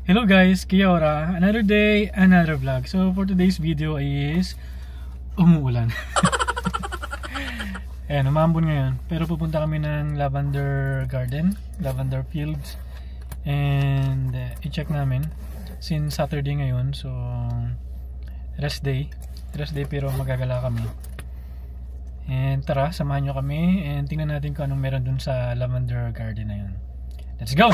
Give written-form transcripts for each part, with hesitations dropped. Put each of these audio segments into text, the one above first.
Hello guys, Kia ora. Another day, another vlog. So for today's video is umuulan. Ayan, umambon ngayon. Pero pupunta kami ng lavender garden, lavender fields. And i-check namin since Saturday ngayon. So rest day pero magagala kami. And tara, samahan nyo kami and tingnan natin kung anong meron dun sa lavender garden na yun. Let's go!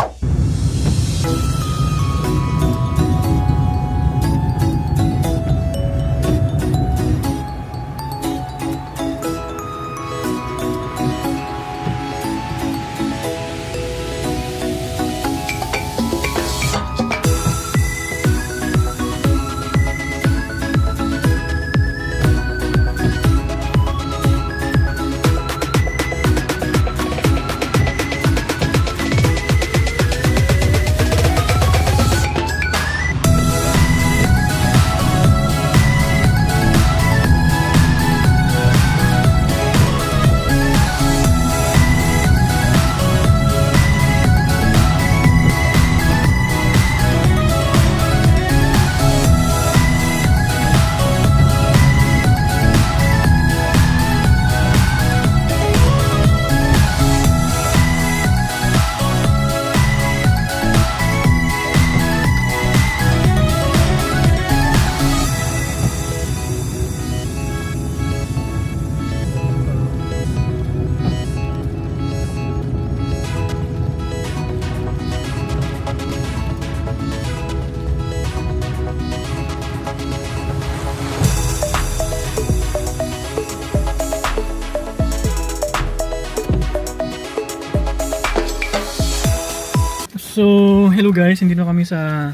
So, hello guys, hindi na kami sa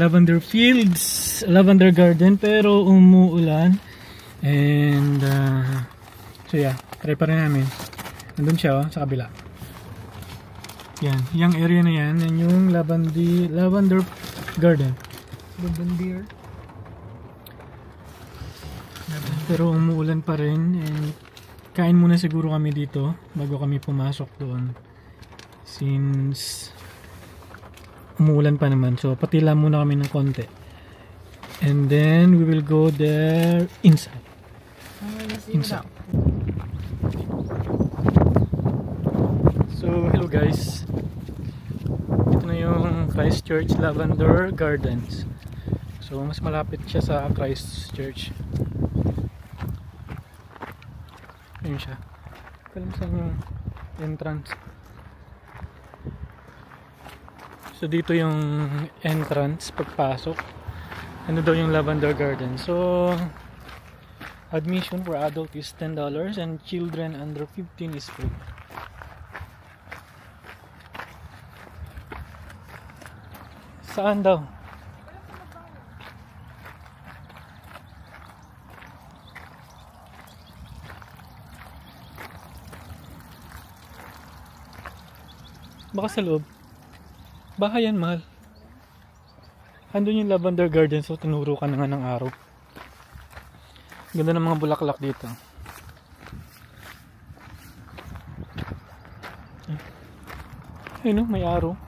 lavender fields, lavender garden, pero umuulan. And, so yeah, try pa rin namin. Nandun siya, oh, sa kabila. Yan, yung area na yan yung lavender garden. Lavender. Pero umuulan pa rin, and kain muna siguro kami dito bago kami pumasok doon. Since umuulan pa naman, so patila muna kami ng konti and then we will go there inside. So hello guys, ito na yung Christchurch Lavender Gardens. So mas malapit siya sa Christchurch. Ayun siya, kalimutan yung entrance. So dito yung entrance pagpasok. Ano daw yung lavender garden. So admission for adult is $10 and children under 15 is free. Saan daw? Baka sa loob. Baka yan, mahal. Andun yung lavender garden, so tinuro ka na nga ng araw. Ganda ng mga bulaklak dito. Ayun, no, may araw.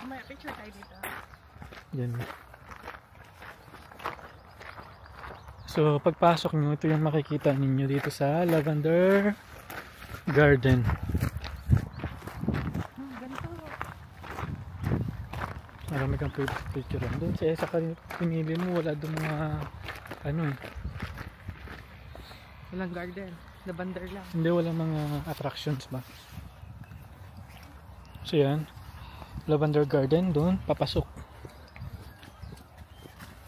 May picture tayo dito. Yan. So pagpasok nyo, ito yung makikita ninyo dito sa lavender garden. Marami kang picture doon. Sa pinili mo, wala doon mga ano eh. Walang garden, lavender lang. Hindi, wala mga attractions ba. So yan, lavender garden doon, papasok.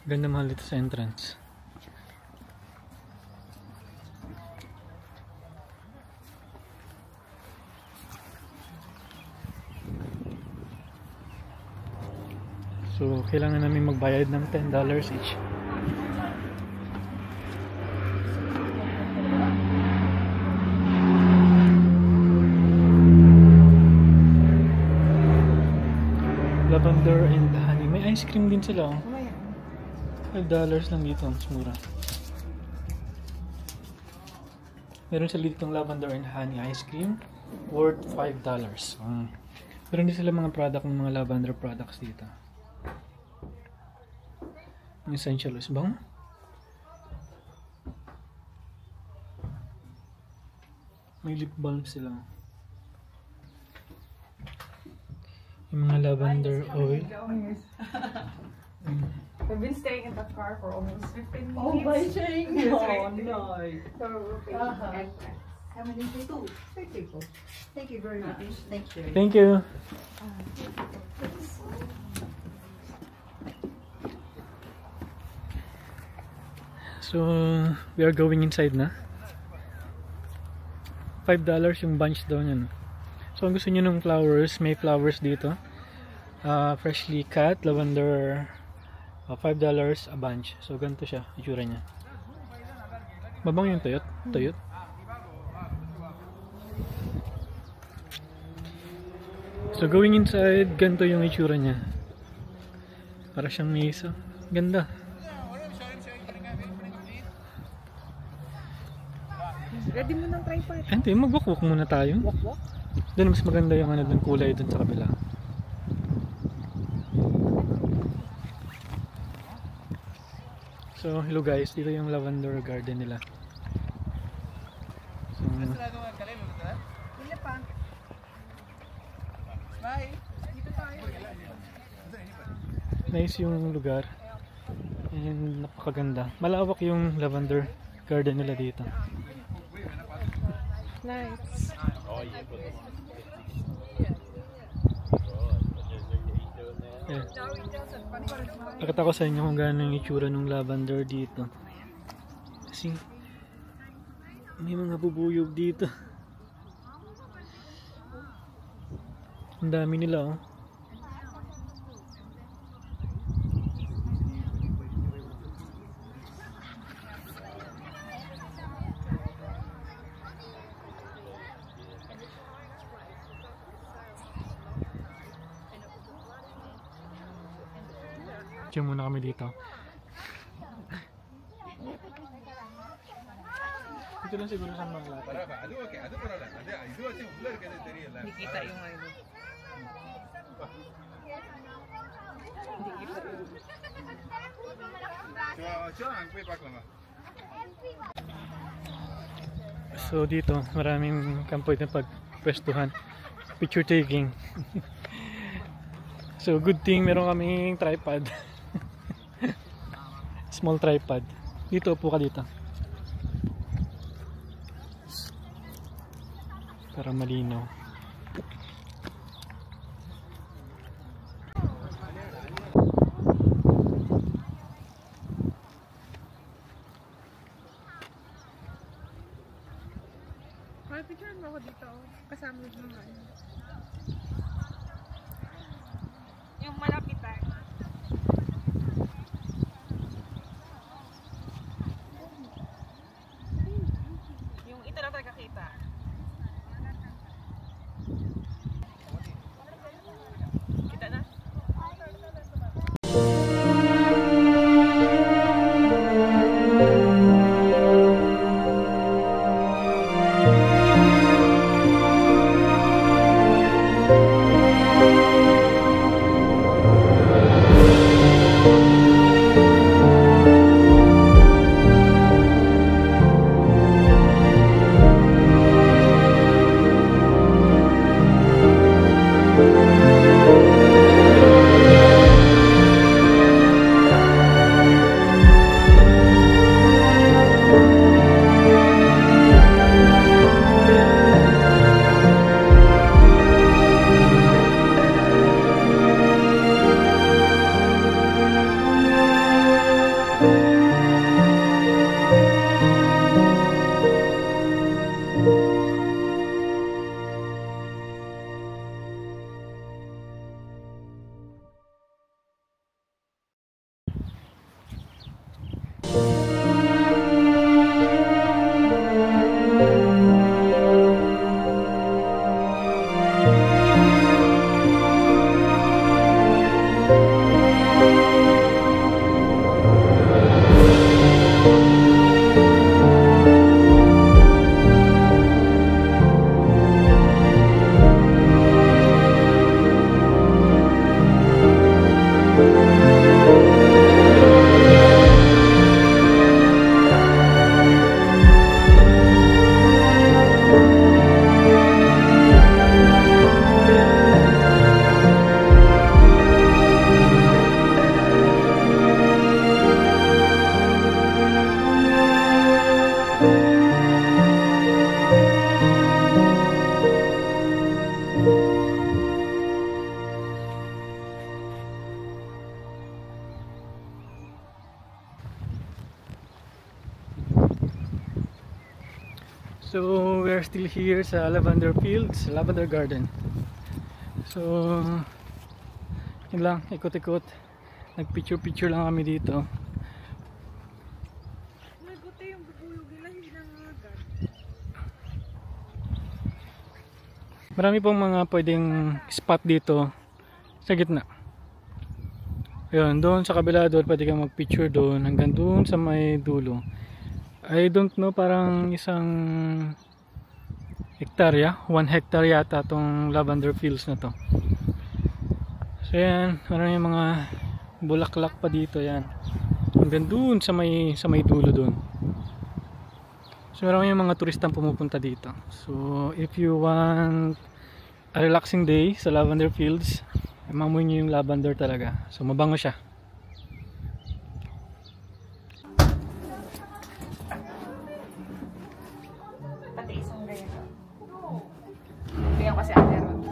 Ganda mahal dito sa entrance. So, kailangan namin magbayad ng $10 each. Lavender and honey. May ice cream din sila. Oh. $5 lang dito. Mas mura. Meron sila ditong lavender and honey ice cream worth $5. Meron din sila mga product ng mga lavender products dito. Essential oils bang? May lip balm sila. Yung mga lavender oil. We've been staying in the car for almost 15 minutes. Oh, by saying Yes, no, right. no. So we're paying extra. How many people? 3 people. Thank you very much. Thank you. Thank you. So, we are going inside na. $5 yung bunch daw niyan. So, kung gusto niyo ng flowers, may flowers dito. Freshly cut, lavender, $5 a bunch. So, ganito siya, itsura niya. Mabang yung tuyot. Tuyot. So, going inside, ganito yung itsura niya. Para siyang mesa. Ganda. Ready mo ng tripod. Hindi, mag-walk muna tayo. Walk? Doon mas maganda yung ano doon, kulay doon sa kabila. So, hello guys, dito yung lavender garden nila. So, nice yung lugar. And napakaganda. Malawak yung lavender garden nila dito. Nice. Yeah. Pakita ko sa inyo kung gaano yung itsura ng lavender dito. Kasi may mga bubuyog dito. Ang dami nila oh. Diyan muna kami dito. Dito lang siguro sa mga lapit. Nakikita yung ano. So dito, maraming kampoy na pagpwestuhan. Picture taking. So good thing meron kaming tripod. Small tripod. Dito, upo ka dito. Para malinaw. May picture mo ako dito. Kasama mo naman. Yung malapitan. Yung ito lang talaga kita. So we're still here sa lavender fields, lavender garden. So yun lang, ikot-ikot. Nag-picture-picture lang kami dito. Nagote yung bubuyog nila, hindi nangangagat. Marami pong mga pwedeng spot dito sa gitna. Ayun, doon sa kabila doon pwede kang mag-picture doon hanggang doon sa may dulo. I don't know, parang isang hektarya, 1 hectare yata tong lavender fields na to. So yan, marami mga bulaklak pa dito yan. Hanggang doon sa may dulo doon. So marami yung mga turistang pumupunta dito. So if you want a relaxing day sa lavender fields, mamoy nyo yung lavender talaga. So mabango siya. Pati isang ganyan. Bigyan ko si Ate Rod.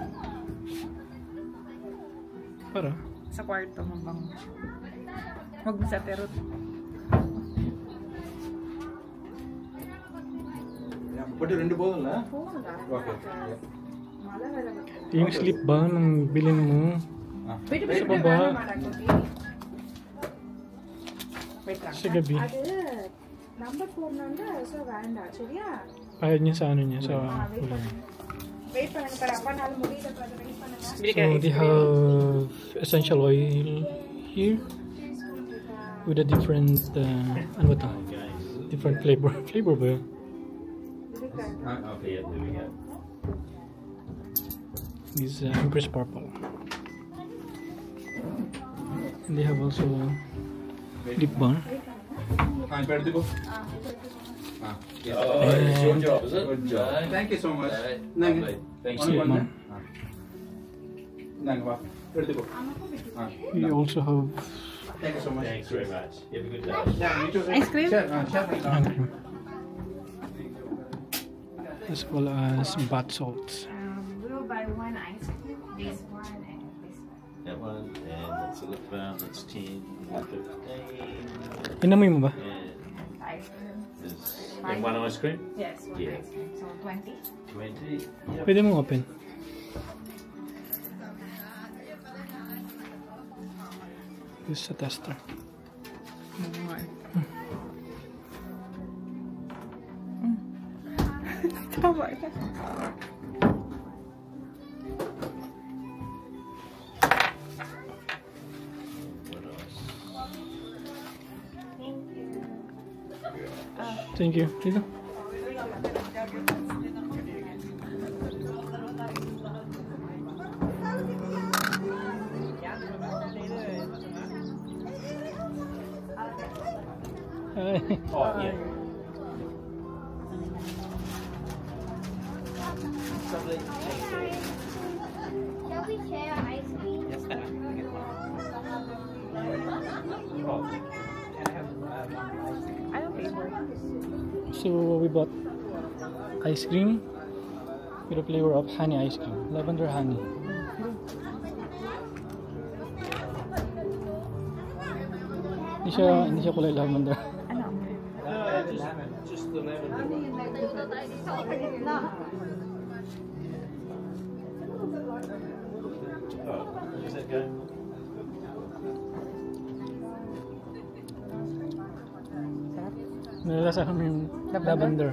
Para? Sa kwarto, mabang. Huwag mo sa Ate Rod. But you bowl, huh? Okay. Yung slip ba nang bilhin mo? Sa baba, Wait lang. sa gabi. Number 4 nanda, so வேண்டா சரியா? Bayad niya sa ano niya, sa ulan. Wait பண்ணுங்க para அப்பா நாள் முடியல para wait பண்ணுங்க. So they have essential oil here with a different ano ba to? Different flavor ba yun? Okay, yeah, there we go. This Empress Purple. And they have also lip balm. Where to go? It's your job, is it? Good job. Thank you so much. Lovely. Thanks. Lip balm. Where to go? We also have Thank you so much. Thanks very much. You have a good day. Yeah, you too. Ice cream? Sure, hand cream, as well as bath salts. We'll buy one ice cream, this one and this one. That one, and that's a lip balm, that's 10, 15, Inamoy mo ba? and Ice cream. there's and one ice cream? Yes, one Yeah. ice cream. So 20. 20. Yep. Pwede mong open. This is a tester. Tama ka. What else? Thank you. Dito. Hi. Oh, yeah. Shall we share ice cream? Yes, Anong flavor? So we bought ice cream with a flavor of honey ice cream, lavender honey. Hindi siya kulay lavender. Ano? just the lavender. Oh, is that good? Nalasa kami yung lavender.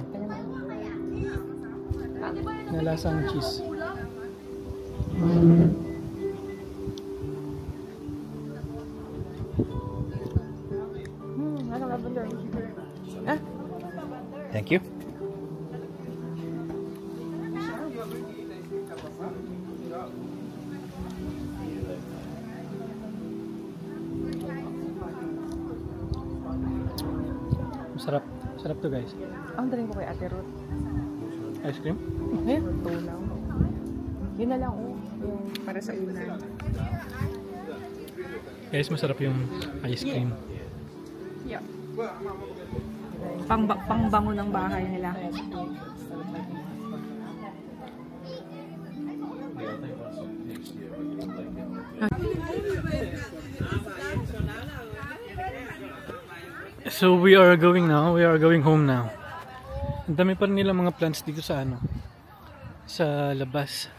Nalasang cheese. Ano lavender? Thank you. Masarap. Masarap to guys. Ang daling ko kay Ate Ruth. Ice cream? Tunaw. Yun na lang yung para sa unan. Guys, masarap yung ice cream. Yeah. Pangbango ng bahay nila. So we are going now. We are going home now. Ang dami pa rin nila mga plants dito sa ano, sa labas.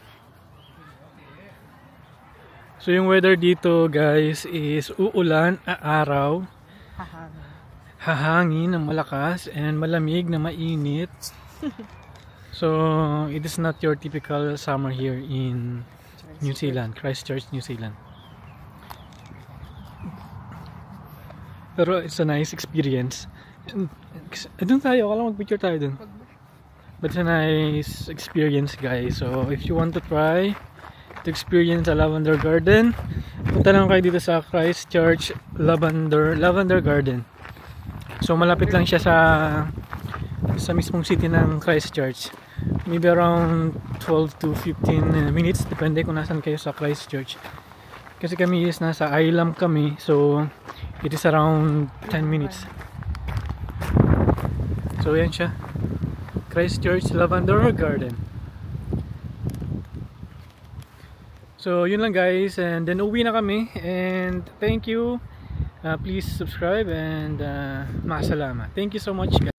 So yung weather dito guys is uulan, aaraw, hahangin ng malakas, and malamig na mainit. So it is not your typical summer here in New Zealand, Christchurch, New Zealand. Pero it's a nice experience. Doon tayo, akala mag-picture tayo dun. But it's a nice experience guys. So if you want to try to experience a lavender garden, punta lang kayo dito sa Christchurch Lavender Garden. So malapit lang siya sa mismong city ng Christchurch. Maybe around 12 to 15 minutes, depende kung nasan kayo sa Christchurch. Kasi kami is nasa Island kami, so it is around 10 minutes. So yan siya, Christchurch Lavender Garden. So yun lang guys, and then uwi na kami, and thank you. Please subscribe and maasalamat. Thank you so much guys.